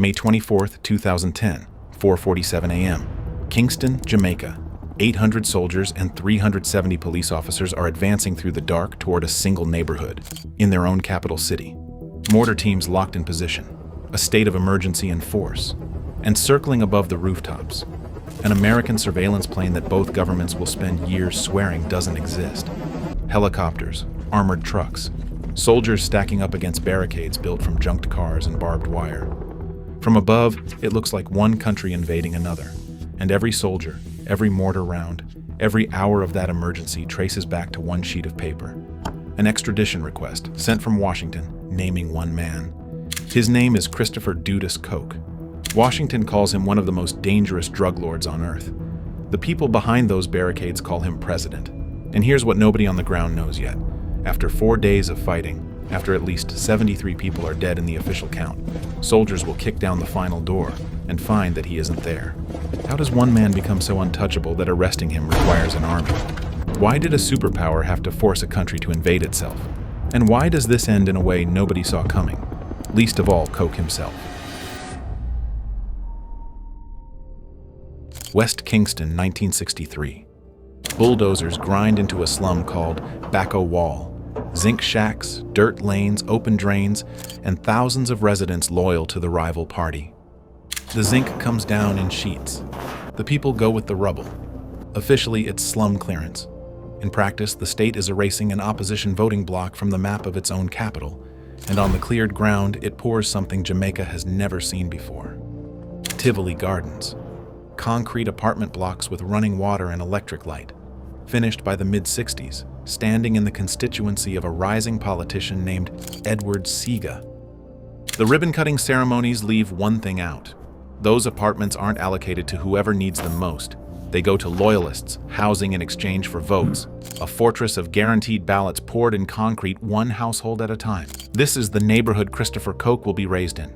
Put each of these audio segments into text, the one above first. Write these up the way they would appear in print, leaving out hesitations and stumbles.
May 24, 2010, 4:47 a.m. Kingston, Jamaica. 800 soldiers and 370 police officers are advancing through the dark toward a single neighborhood in their own capital city. Mortar teams locked in position, a state of emergency in force, and circling above the rooftops, an American surveillance plane that both governments will spend years swearing doesn't exist. Helicopters, armored trucks, soldiers stacking up against barricades built from junked cars and barbed wire. From above, it looks like one country invading another, and every soldier, every mortar round, every hour of that emergency traces back to one sheet of paper. An extradition request sent from Washington, naming one man. His name is Christopher Dudus Koch. Washington calls him one of the most dangerous drug lords on earth. The people behind those barricades call him president. And here's what nobody on the ground knows yet. After 4 days of fighting, after at least 73 people are dead in the official count, soldiers will kick down the final door and find that he isn't there. How does one man become so untouchable that arresting him requires an army? Why did a superpower have to force a country to invade itself? And why does this end in a way nobody saw coming? Least of all, Koch himself. West Kingston, 1963. Bulldozers grind into a slum called Bacco Wall. Zinc shacks, dirt lanes, open drains, and thousands of residents loyal to the rival party. The zinc comes down in sheets. The people go with the rubble. Officially, it's slum clearance. In practice, the state is erasing an opposition voting bloc from the map of its own capital, and on the cleared ground, it pours something Jamaica has never seen before. Tivoli Gardens. Concrete apartment blocks with running water and electric light. Finished by the mid-60s, standing in the constituency of a rising politician named Edward Seaga. The ribbon-cutting ceremonies leave one thing out. Those apartments aren't allocated to whoever needs them most. They go to loyalists, housing in exchange for votes, a fortress of guaranteed ballots poured in concrete one household at a time. This is the neighborhood Christopher Koch will be raised in.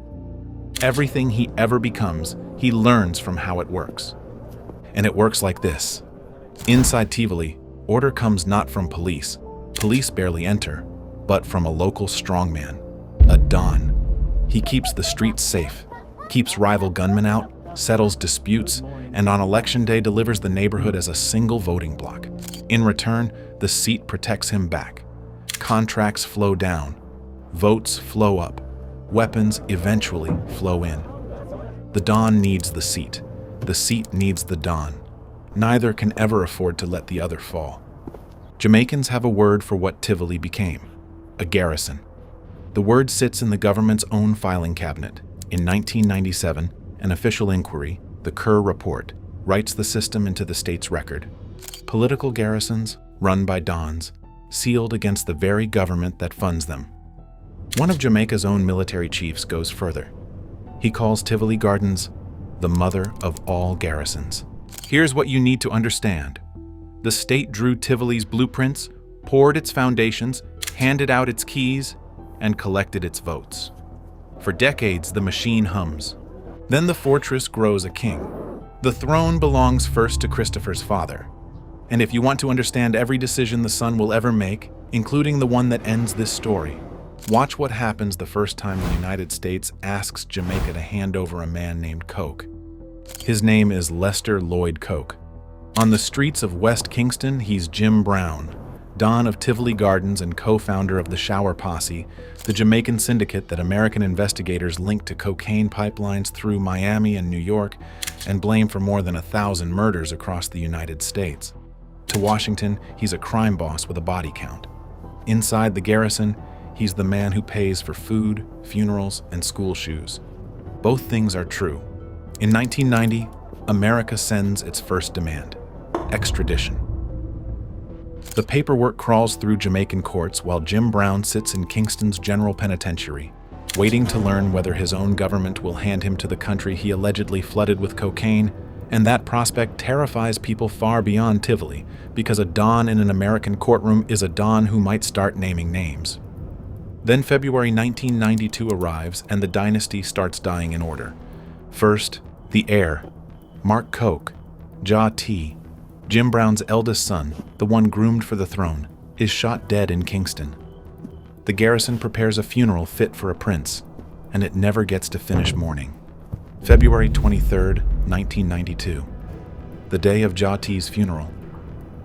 Everything he ever becomes, he learns from how it works. And it works like this. Inside Tivoli, order comes not from police. Police barely enter, but from a local strongman, a Don. He keeps the streets safe, keeps rival gunmen out, settles disputes, and on election day delivers the neighborhood as a single voting bloc. In return, the seat protects him back. Contracts flow down, votes flow up, weapons eventually flow in. The Don needs the seat needs the Don. Neither can ever afford to let the other fall. Jamaicans have a word for what Tivoli became, a garrison. The word sits in the government's own filing cabinet. In 1997, an official inquiry, the Kerr Report, writes the system into the state's record. Political garrisons, run by Dons, sealed against the very government that funds them. One of Jamaica's own military chiefs goes further. He calls Tivoli Gardens the mother of all garrisons. Here's what you need to understand. The state drew Tivoli's blueprints, poured its foundations, handed out its keys, and collected its votes. For decades, the machine hums. Then the fortress grows a king. The throne belongs first to Christopher's father. And if you want to understand every decision the son will ever make, including the one that ends this story, watch what happens the first time the United States asks Jamaica to hand over a man named Koch. His name is Lester Lloyd Koch. On the streets of West Kingston, he's Jim Brown, Don of Tivoli Gardens and co-founder of the Shower Posse, the Jamaican syndicate that American investigators linked to cocaine pipelines through Miami and New York and blame for more than 1,000 murders across the United States. To Washington, he's a crime boss with a body count. Inside the garrison, he's the man who pays for food, funerals, and school shoes. Both things are true. In 1990, America sends its first demand: extradition. The paperwork crawls through Jamaican courts while Jim Brown sits in Kingston's General Penitentiary, waiting to learn whether his own government will hand him to the country he allegedly flooded with cocaine, and that prospect terrifies people far beyond Tivoli, because a Don in an American courtroom is a Don who might start naming names. Then February 1992 arrives and the dynasty starts dying in order. First, the heir, Mark Koch, Ja T., Jim Brown's eldest son, the one groomed for the throne, is shot dead in Kingston. The garrison prepares a funeral fit for a prince, and it never gets to finish mourning. February 23, 1992, the day of Ja T's funeral.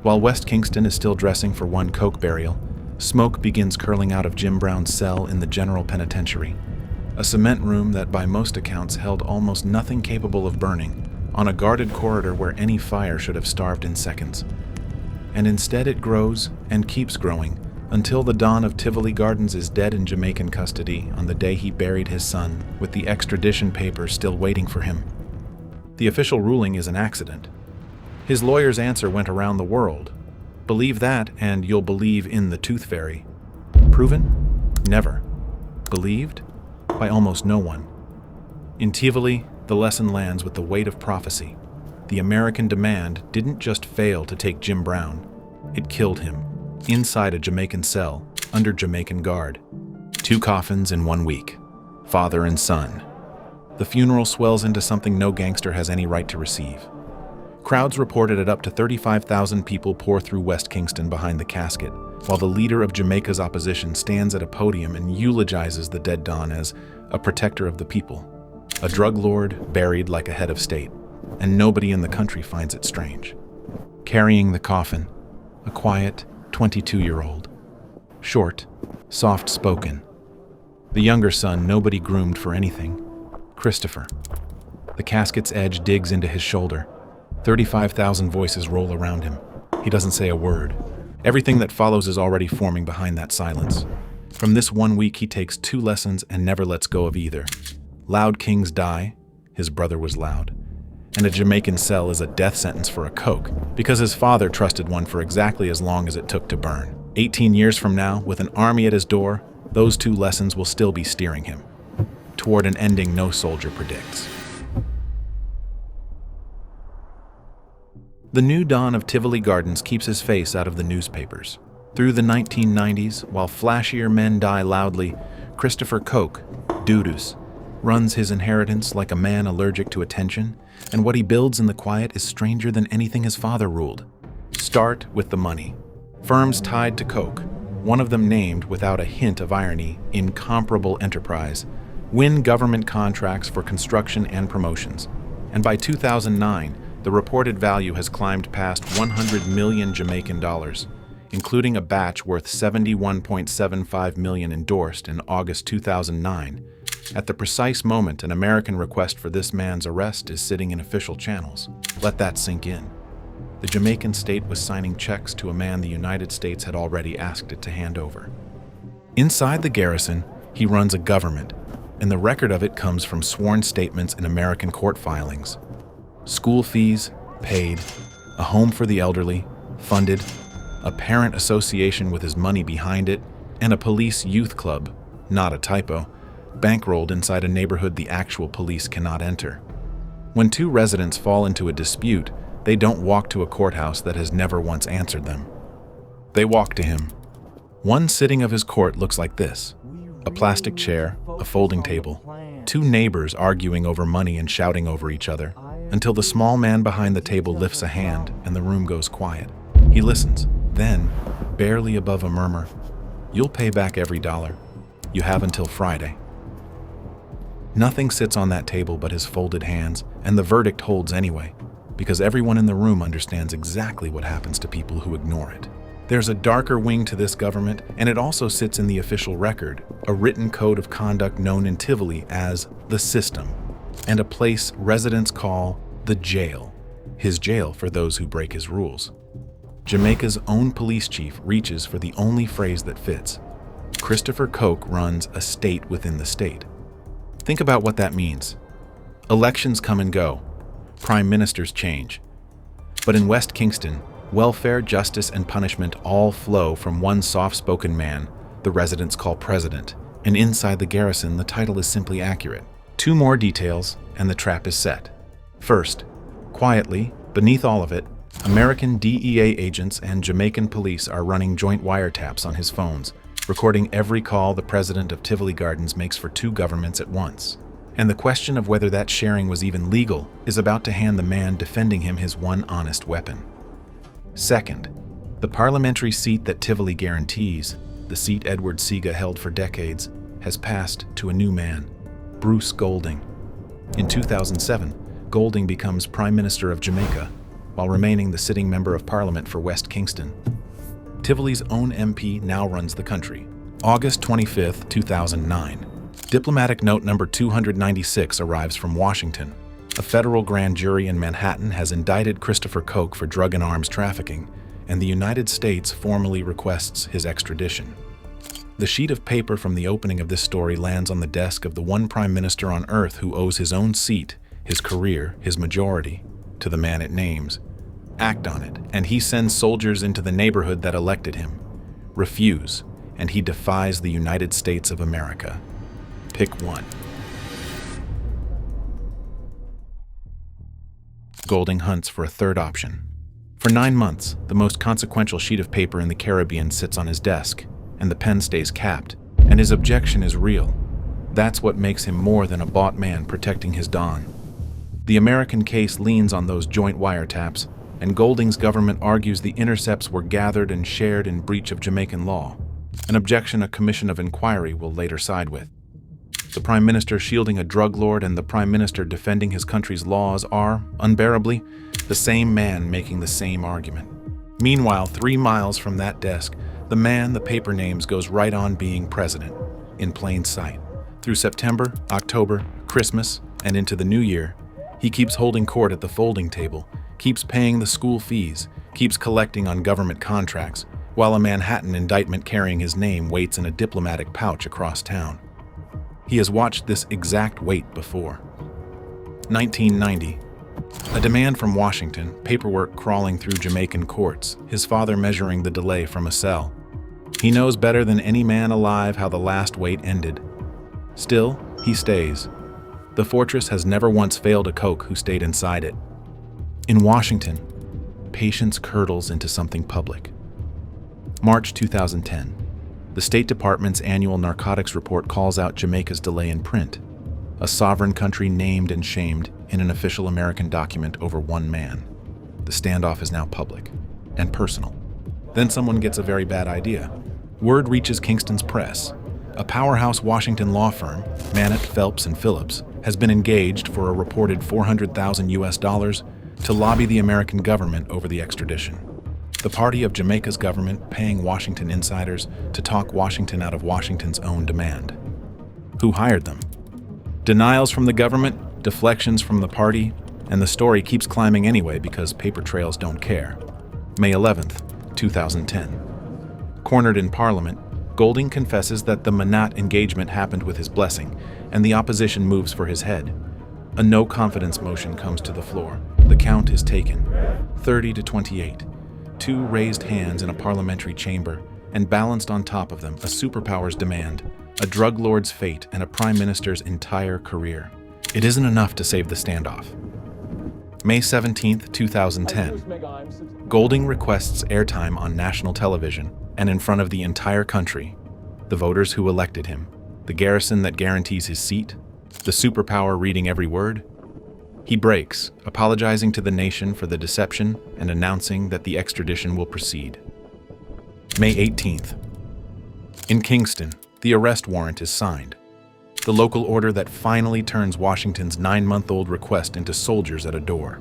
While West Kingston is still dressing for one coke burial, smoke begins curling out of Jim Brown's cell in the General Penitentiary, a cement room that by most accounts held almost nothing capable of burning, on a guarded corridor where any fire should have starved in seconds. And instead it grows and keeps growing until the Don of Tivoli Gardens is dead in Jamaican custody on the day he buried his son, with the extradition papers still waiting for him. The official ruling is an accident. His lawyer's answer went around the world. Believe that and you'll believe in the Tooth Fairy. Proven? Never. Believed? By almost no one. In Tivoli, the lesson lands with the weight of prophecy. The American demand didn't just fail to take Jim Brown, it killed him, inside a Jamaican cell, under Jamaican guard. 2 coffins in 1 week, father and son. The funeral swells into something no gangster has any right to receive. Crowds reported at up to 35,000 people pour through West Kingston behind the casket, while the leader of Jamaica's opposition stands at a podium and eulogizes the dead Don as a protector of the people, a drug lord buried like a head of state, and nobody in the country finds it strange. Carrying the coffin, a quiet 22-year-old, short, soft-spoken. The younger son nobody groomed for anything, Christopher. The casket's edge digs into his shoulder. 35,000 voices roll around him. He doesn't say a word. Everything that follows is already forming behind that silence. From this 1 week, he takes 2 lessons and never lets go of either. Loud kings die, his brother was loud. And a Jamaican cell is a death sentence for a coke, because his father trusted one for exactly as long as it took to burn. 18 years from now, with an army at his door, those 2 lessons will still be steering him toward an ending no soldier predicts. The new Don of Tivoli Gardens keeps his face out of the newspapers. Through the 1990s, while flashier men die loudly, Christopher Coke, Dudus, runs his inheritance like a man allergic to attention, and what he builds in the quiet is stranger than anything his father ruled. Start with the money. Firms tied to Coke, one of them named, without a hint of irony, Incomparable Enterprise, win government contracts for construction and promotions. And by 2009, the reported value has climbed past 100 million Jamaican dollars, including a batch worth 71.75 million endorsed in August 2009. At the precise moment an American request for this man's arrest is sitting in official channels. Let that sink in. The Jamaican state was signing checks to a man the United States had already asked it to hand over. Inside the garrison, he runs a government, and the record of it comes from sworn statements in American court filings. School fees, paid, a home for the elderly, funded, a parent association with his money behind it, and a police youth club, not a typo, bankrolled inside a neighborhood the actual police cannot enter. When 2 residents fall into a dispute, they don't walk to a courthouse that has never once answered them. They walk to him. One sitting of his court looks like this: a plastic chair, a folding table, 2 neighbors arguing over money and shouting over each other, until the small man behind the table lifts a hand and the room goes quiet. He listens. Then, barely above a murmur, "You'll pay back every dollar. You have until Friday." Nothing sits on that table but his folded hands, and the verdict holds anyway, because everyone in the room understands exactly what happens to people who ignore it. There's a darker wing to this government, and it also sits in the official record, a written code of conduct known in Tivoli as the system, and a place residents call the jail, his jail for those who break his rules. Jamaica's own police chief reaches for the only phrase that fits. Christopher Coke runs a state within the state. Think about what that means. Elections come and go. Prime ministers change. But in West Kingston, welfare, justice, and punishment all flow from one soft-spoken man the residents call president, and inside the garrison the title is simply accurate. 2 more details, and the trap is set. First, quietly, beneath all of it, American DEA agents and Jamaican police are running joint wiretaps on his phones, recording every call the president of Tivoli Gardens makes for 2 governments at once. And the question of whether that sharing was even legal is about to hand the man defending him his one honest weapon. Second, the parliamentary seat that Tivoli guarantees, the seat Edward Seaga held for decades, has passed to a new man, Bruce Golding. In 2007, Golding becomes Prime Minister of Jamaica, while remaining the sitting Member of Parliament for West Kingston. Tivoli's own MP now runs the country. August 25, 2009. Diplomatic note number 296 arrives from Washington. A federal grand jury in Manhattan has indicted Christopher Koch for drug and arms trafficking, and the United States formally requests his extradition. The sheet of paper from the opening of this story lands on the desk of the one prime minister on earth who owes his own seat, his career, his majority, to the man it names. Act on it, and he sends soldiers into the neighborhood that elected him. Refuse, and he defies the United States of America. Pick one. Golding hunts for a third option. For 9 months, the most consequential sheet of paper in the Caribbean sits on his desk, and the pen stays capped, and his objection is real. That's what makes him more than a bought man protecting his Don. The American case leans on those joint wiretaps, and Golding's government argues the intercepts were gathered and shared in breach of Jamaican law, an objection a commission of inquiry will later side with. The Prime Minister shielding a drug lord and the Prime Minister defending his country's laws are, unbearably, the same man making the same argument. Meanwhile, 3 miles from that desk, the man the paper names goes right on being president, in plain sight. Through September, October, Christmas, and into the new year, he keeps holding court at the folding table, keeps paying the school fees, keeps collecting on government contracts, while a Manhattan indictment carrying his name waits in a diplomatic pouch across town. He has watched this exact wait before. 1990. A demand from Washington, paperwork crawling through Jamaican courts, his father measuring the delay from a cell. He knows better than any man alive how the last wait ended. Still, he stays. The fortress has never once failed a Koch who stayed inside it. In Washington, patience curdles into something public. March 2010. The State Department's annual narcotics report calls out Jamaica's delay in print, a sovereign country named and shamed in an official American document over one man. The standoff is now public and personal. Then someone gets a very bad idea. Word reaches Kingston's press. A powerhouse Washington law firm, Mannett, Phelps & Phillips, has been engaged for a reported $400,000 to lobby the American government over the extradition. The party of Jamaica's government paying Washington insiders to talk Washington out of Washington's own demand. Who hired them? Denials from the government, deflections from the party, and the story keeps climbing anyway because paper trails don't care. May 11th, 2010. Cornered in Parliament, Golding confesses that the Mannett engagement happened with his blessing, and the opposition moves for his head. A no-confidence motion comes to the floor. The count is taken, 30-28. 2 raised hands in a parliamentary chamber, and balanced on top of them, a superpower's demand, a drug lord's fate, and a prime minister's entire career. It isn't enough to save the standoff. May 17, 2010. Golding requests airtime on national television and in front of the entire country. The voters who elected him, the garrison that guarantees his seat, the superpower reading every word. He breaks, apologizing to the nation for the deception and announcing that the extradition will proceed. May 18th. In Kingston, the arrest warrant is signed. The local order that finally turns Washington's 9-month-old request into soldiers at a door.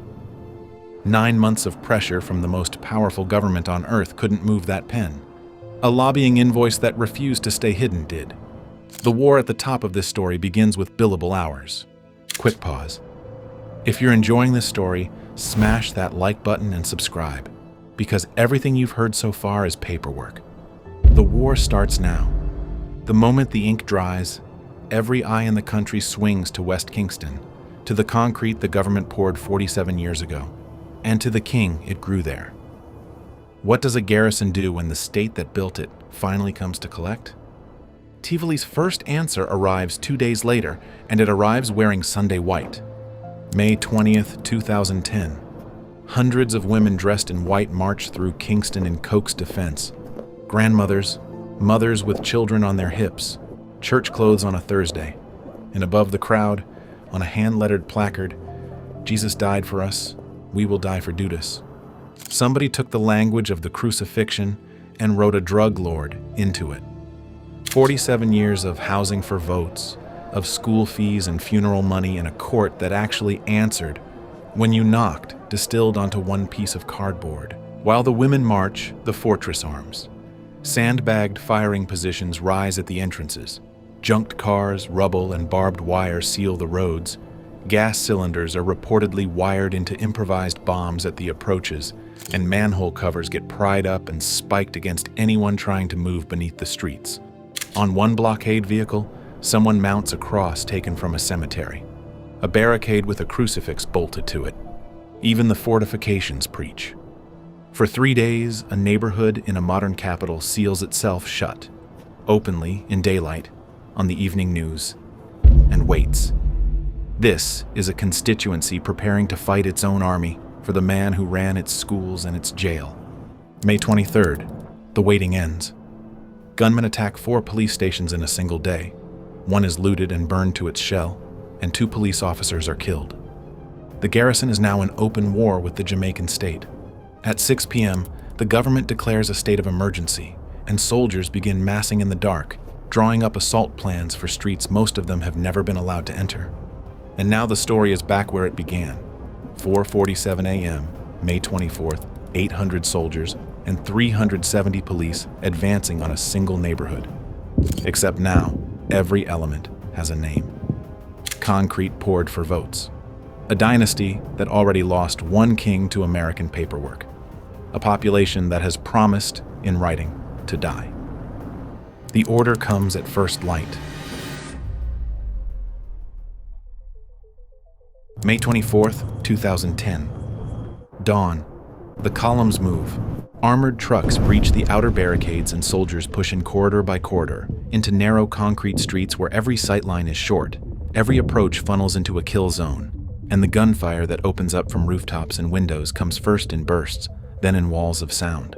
9 months of pressure from the most powerful government on earth couldn't move that pen. A lobbying invoice that refused to stay hidden did. The war at the top of this story begins with billable hours. Quick pause. If you're enjoying this story, smash that like button and subscribe, because everything you've heard so far is paperwork. The war starts now. The moment the ink dries, every eye in the country swings to West Kingston, to the concrete the government poured 47 years ago, and to the king it grew there. What does a garrison do when the state that built it finally comes to collect? Tivoli's first answer arrives 2 days later, and it arrives wearing Sunday white. May 20th, 2010. Hundreds of women dressed in white march through Kingston in Koch's defense. Grandmothers, mothers with children on their hips, church clothes on a Thursday. And above the crowd, on a hand-lettered placard, Jesus died for us, we will die for Dudus. Somebody took the language of the crucifixion and wrote a drug lord into it. 47 years of housing for votes, of school fees and funeral money in a court that actually answered when you knocked, distilled onto one piece of cardboard. While the women march, the fortress arms. Sandbagged firing positions rise at the entrances. Junked cars, rubble, and barbed wire seal the roads. Gas cylinders are reportedly wired into improvised bombs at the approaches, and manhole covers get pried up and spiked against anyone trying to move beneath the streets. On one blockade vehicle, someone mounts a cross taken from a cemetery. A barricade with a crucifix bolted to it. Even the fortifications preach. For 3 days, a neighborhood in a modern capital seals itself shut, openly, in daylight, on the evening news, and waits. This is a constituency preparing to fight its own army for the man who ran its schools and its jail. May 23rd, the waiting ends. Gunmen attack 4 police stations in a single day. One is looted and burned to its shell, and 2 police officers are killed. The garrison is now in open war with the Jamaican state. At 6 p.m., the government declares a state of emergency, and soldiers begin massing in the dark, drawing up assault plans for streets most of them have never been allowed to enter. And now the story is back where it began. 4:47 a.m., May 24th, 800 soldiers and 370 police advancing on a single neighborhood. Except now, every element has a name. Concrete poured for votes. A dynasty that already lost 1 king to American paperwork. A population that has promised, in writing, to die. The order comes at first light. May 24th, 2010. Dawn. The columns move. Armored trucks breach the outer barricades and soldiers push in corridor by corridor into narrow concrete streets where every sightline is short. Every approach funnels into a kill zone, and the gunfire that opens up from rooftops and windows comes first in bursts, then in walls of sound.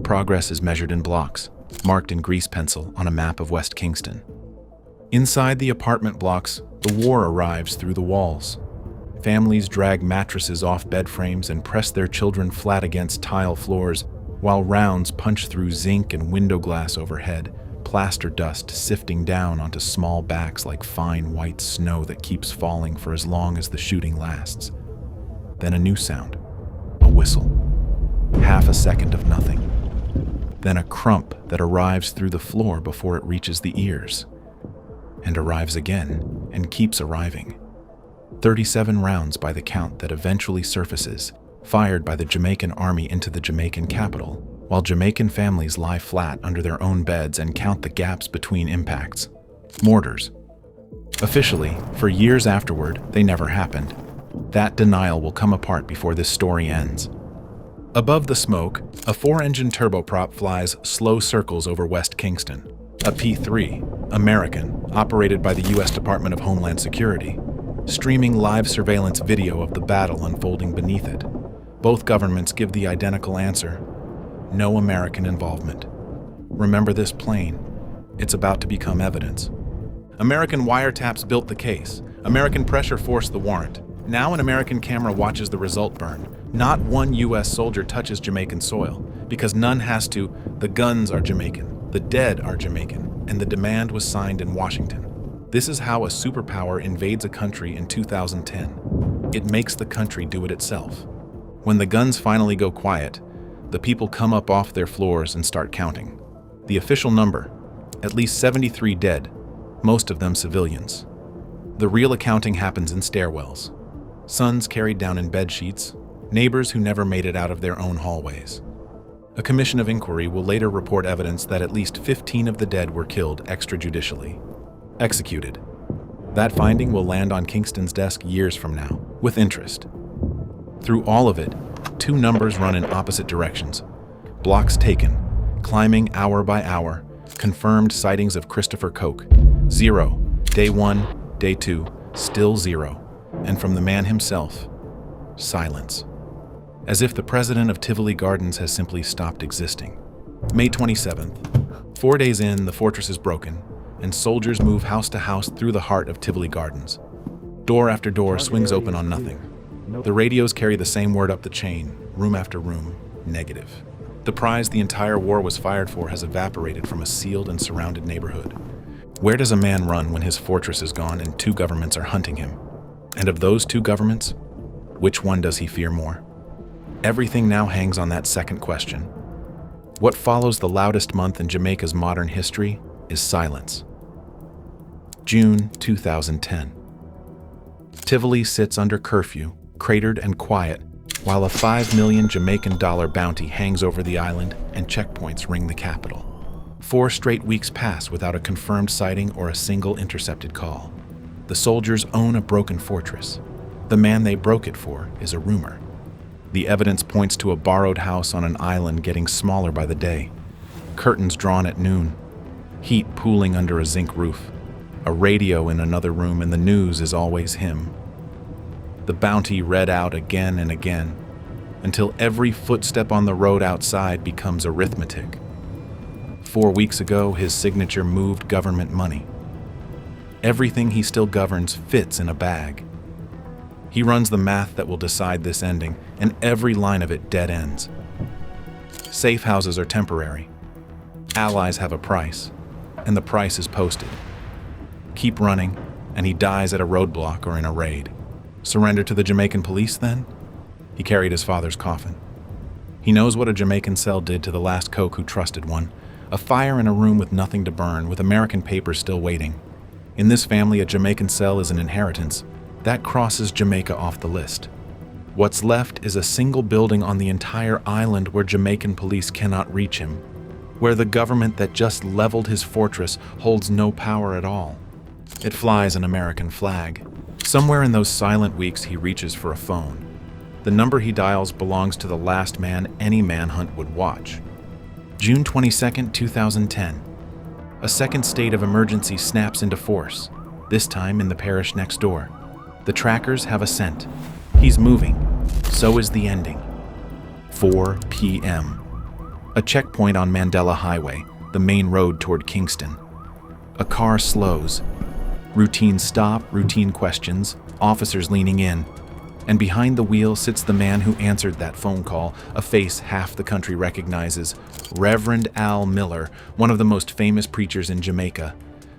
Progress is measured in blocks, marked in grease pencil on a map of West Kingston. Inside the apartment blocks, the war arrives through the walls. Families drag mattresses off bed frames and press their children flat against tile floors, while rounds punch through zinc and window glass overhead, plaster dust sifting down onto small backs like fine white snow that keeps falling for as long as the shooting lasts. Then a new sound, a whistle. Half a second of nothing. Then a crump that arrives through the floor before it reaches the ears. And arrives again, and keeps arriving. 37 rounds by the count that eventually surfaces, fired by the Jamaican army into the Jamaican capital, while Jamaican families lie flat under their own beds and count the gaps between impacts. Mortars. Officially, for years afterward, they never happened. That denial will come apart before this story ends. Above the smoke, a 4-engine turboprop flies slow circles over West Kingston. A P-3, American, operated by the U.S. Department of Homeland Security, streaming live surveillance video of the battle unfolding beneath it. Both governments give the identical answer: no American involvement. Remember this plane. It's about to become evidence. American wiretaps built the case. American pressure forced the warrant. Now an American camera watches the result burn. Not one U.S. soldier touches Jamaican soil, because none has to. The guns are Jamaican, the dead are Jamaican, and the demand was signed in Washington. This is how a superpower invades a country in 2010. It makes the country do it itself. When the guns finally go quiet, the people come up off their floors and start counting. The official number, at least 73 dead, most of them civilians. The real accounting happens in stairwells. Sons carried down in bed sheets, neighbors who never made it out of their own hallways. A commission of inquiry will later report evidence that at least 15 of the dead were killed extrajudicially. Executed. That finding will land on Kingston's desk years from now, with interest. Through all of it, 2 numbers run in opposite directions. Blocks taken, climbing hour by hour, confirmed sightings of Christopher Koch. 0, day 1, day 2, still 0. And from the man himself, silence. As if the president of Tivoli Gardens has simply stopped existing. May 27th. 4 days in, the fortress is broken, and soldiers move house to house through the heart of Tivoli Gardens. Door after door swings open on nothing. The radios carry the same word up the chain, room after room, negative. The prize the entire war was fired for has evaporated from a sealed and surrounded neighborhood. Where does a man run when his fortress is gone and two governments are hunting him? And of those two governments, which one does he fear more? Everything now hangs on that second question. What follows the loudest month in Jamaica's modern history is silence. June 2010. Tivoli sits under curfew, cratered and quiet, while a $5 million Jamaican bounty hangs over the island and checkpoints ring the capital. 4 straight weeks pass without a confirmed sighting or a single intercepted call. The soldiers own a broken fortress. The man they broke it for is a rumor. The evidence points to a borrowed house on an island getting smaller by the day. Curtains drawn at noon. Heat pooling under a zinc roof. A radio in another room, and the news is always him. The bounty read out again and again, until every footstep on the road outside becomes arithmetic. 4 weeks ago, his signature moved government money. Everything he still governs fits in a bag. He runs the math that will decide this ending, and every line of it dead ends. Safe houses are temporary. Allies have a price, and the price is posted. Keep running, and he dies at a roadblock or in a raid. Surrender to the Jamaican police, then? He carried his father's coffin. He knows what a Jamaican cell did to the last coke who trusted one. A fire in a room with nothing to burn, with American papers still waiting. In this family, a Jamaican cell is an inheritance. That crosses Jamaica off the list. What's left is a single building on the entire island where Jamaican police cannot reach him, where the government that just leveled his fortress holds no power at all. It flies an American flag. Somewhere in those silent weeks, he reaches for a phone. The number he dials belongs to the last man any manhunt would watch. June 22, 2010. A second state of emergency snaps into force, this time in the parish next door. The trackers have a scent. He's moving. So is the ending. 4 p.m. A checkpoint on Mandela Highway, the main road toward Kingston. A car slows. Routine stop, routine questions, officers leaning in. And behind the wheel sits the man who answered that phone call, a face half the country recognizes, Reverend Al Miller, one of the most famous preachers in Jamaica.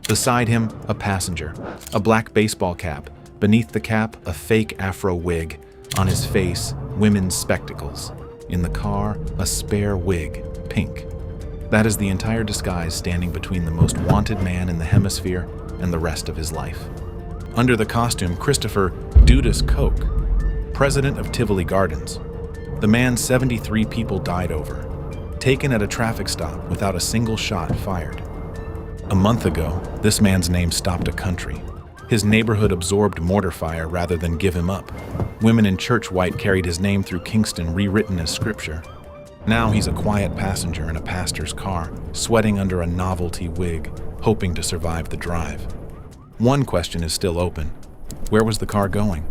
Beside him, a passenger, a black baseball cap. Beneath the cap, a fake afro wig. On his face, women's spectacles. In the car, a spare wig, pink. That is the entire disguise standing between the most wanted man in the hemisphere and the rest of his life. Under the costume, Christopher Dudus Coke, president of Tivoli Gardens. The man 73 people died over, taken at a traffic stop without a single shot fired. A month ago, this man's name stopped a country. His neighborhood absorbed mortar fire rather than give him up. Women in church white carried his name through Kingston, rewritten as scripture. Now he's a quiet passenger in a pastor's car, sweating under a novelty wig, hoping to survive the drive. One question is still open. Where was the car going?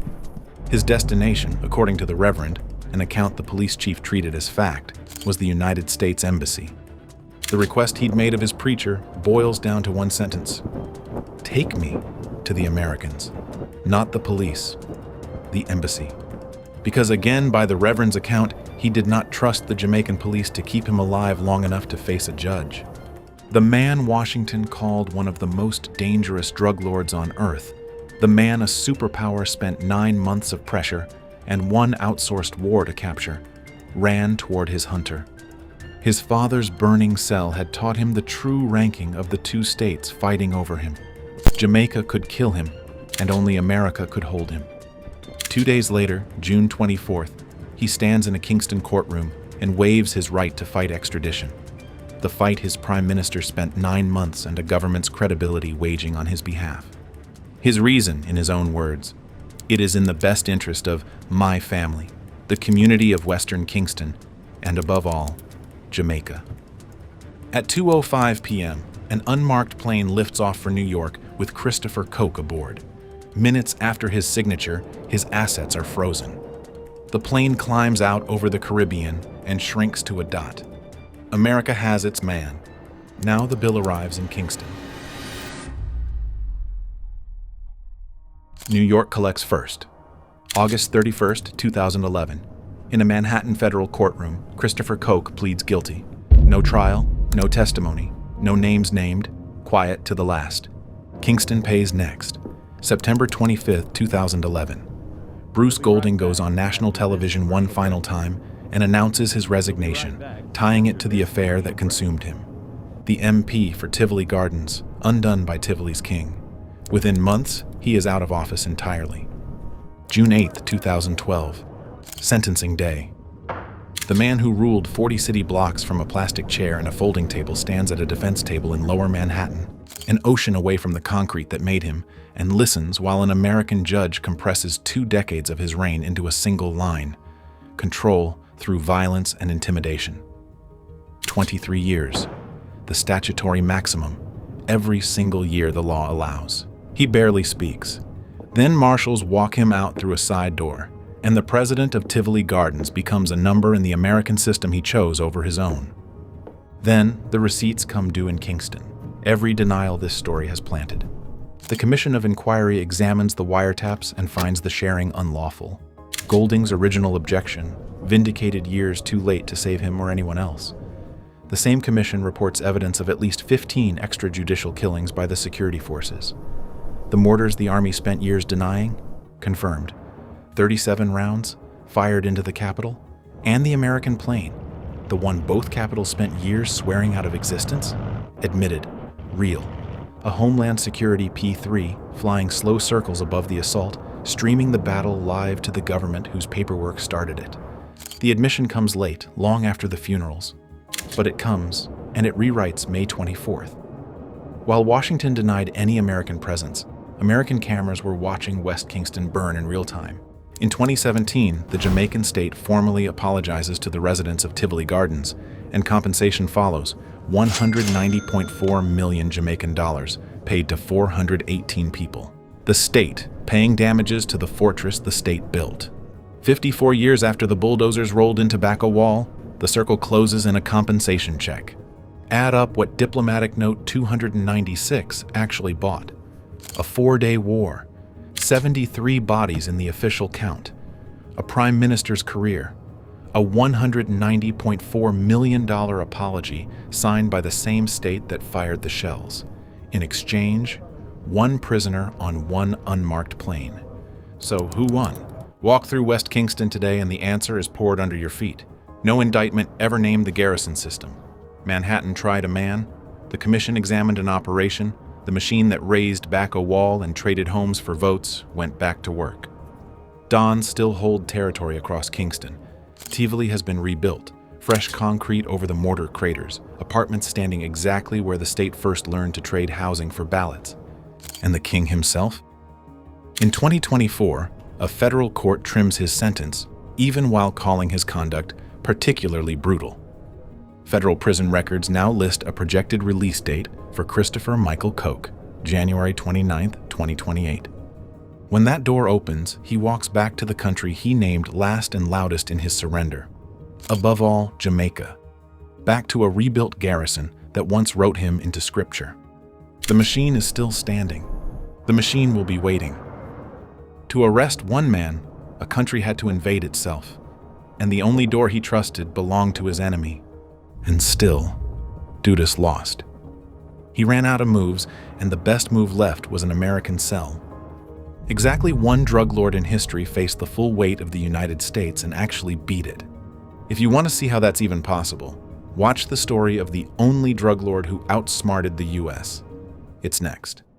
His destination, according to the Reverend, an account the police chief treated as fact, was the United States Embassy. The request he'd made of his preacher boils down to one sentence. Take me to the Americans, not the police, the embassy. Because again, by the Reverend's account, he did not trust the Jamaican police to keep him alive long enough to face a judge. The man Washington called one of the most dangerous drug lords on earth, the man a superpower spent 9 months of pressure and 1 outsourced war to capture, ran toward his hunter. His father's burning cell had taught him the true ranking of the 2 states fighting over him. Jamaica could kill him, and only America could hold him. 2 days later, June 24th, he stands in a Kingston courtroom and waives his right to fight extradition. The fight his prime minister spent 9 months and a government's credibility waging on his behalf. His reason, in his own words, it is in the best interest of my family, the community of Western Kingston, and above all, Jamaica. At 2:05 p.m., an unmarked plane lifts off for New York with Christopher Coke aboard. Minutes after his signature, his assets are frozen. The plane climbs out over the Caribbean and shrinks to a dot. America has its man. Now the bill arrives in Kingston. New York collects first. August 31st, 2011. In a Manhattan federal courtroom, Christopher Coke pleads guilty. No trial, no testimony, no names named, quiet to the last. Kingston pays next. September 25, 2011. Bruce Golding goes on national television one final time and announces his resignation, tying it to the affair that consumed him. The MP for Tivoli Gardens, undone by Tivoli's king. Within months, he is out of office entirely. June 8, 2012. Sentencing day. The man who ruled 40 city blocks from a plastic chair and a folding table stands at a defense table in Lower Manhattan, an ocean away from the concrete that made him, and listens while an American judge compresses 2 decades of his reign into a single line: control through violence and intimidation. 23 years, the statutory maximum, every single year the law allows. He barely speaks. Then marshals walk him out through a side door, and the president of Tivoli Gardens becomes a number in the American system he chose over his own. Then the receipts come due in Kingston, every denial this story has planted. The Commission of Inquiry examines the wiretaps and finds the sharing unlawful. Golding's original objection, vindicated years too late to save him or anyone else. The same commission reports evidence of at least 15 extrajudicial killings by the security forces. The mortars the Army spent years denying? Confirmed. 37 rounds fired into the Capitol, and the American plane, the one both capitals spent years swearing out of existence? Admitted. Real. A Homeland Security P-3 flying slow circles above the assault, streaming the battle live to the government whose paperwork started it. The admission comes late, long after the funerals. But it comes, and it rewrites May 24th. While Washington denied any American presence, American cameras were watching West Kingston burn in real time. In 2017, the Jamaican state formally apologizes to the residents of Tivoli Gardens, and compensation follows: $190.4 million Jamaican dollars paid to 418 people. The state paying damages to the fortress the state built. 54 years after the bulldozers rolled in Tobacco Wall, the circle closes in a compensation check. Add up what Diplomatic Note 296 actually bought. A 4-day war, 73 bodies in the official count, a prime minister's career, a $190.4 million apology signed by the same state that fired the shells. In exchange, 1 prisoner on 1 unmarked plane. So who won? Walk through West Kingston today and the answer is poured under your feet. No indictment ever named the garrison system. Manhattan tried a man. The commission examined an operation. The machine that raised back a wall and traded homes for votes went back to work. Dons still hold territory across Kingston. Tivoli has been rebuilt. Fresh concrete over the mortar craters. Apartments standing exactly where the state first learned to trade housing for ballots. And the king himself? In 2024, a federal court trims his sentence, even while calling his conduct particularly brutal. Federal prison records now list a projected release date for Christopher Michael Koch, January 29, 2028. When that door opens, he walks back to the country he named last and loudest in his surrender. Above all, Jamaica. Back to a rebuilt garrison that once wrote him into scripture. The machine is still standing. The machine will be waiting. To arrest one man, a country had to invade itself. And the only door he trusted belonged to his enemy. And still, Dudus lost. He ran out of moves, and the best move left was an American cell. Exactly one drug lord in history faced the full weight of the United States and actually beat it. If you want to see how that's even possible, watch the story of the only drug lord who outsmarted the US. It's next.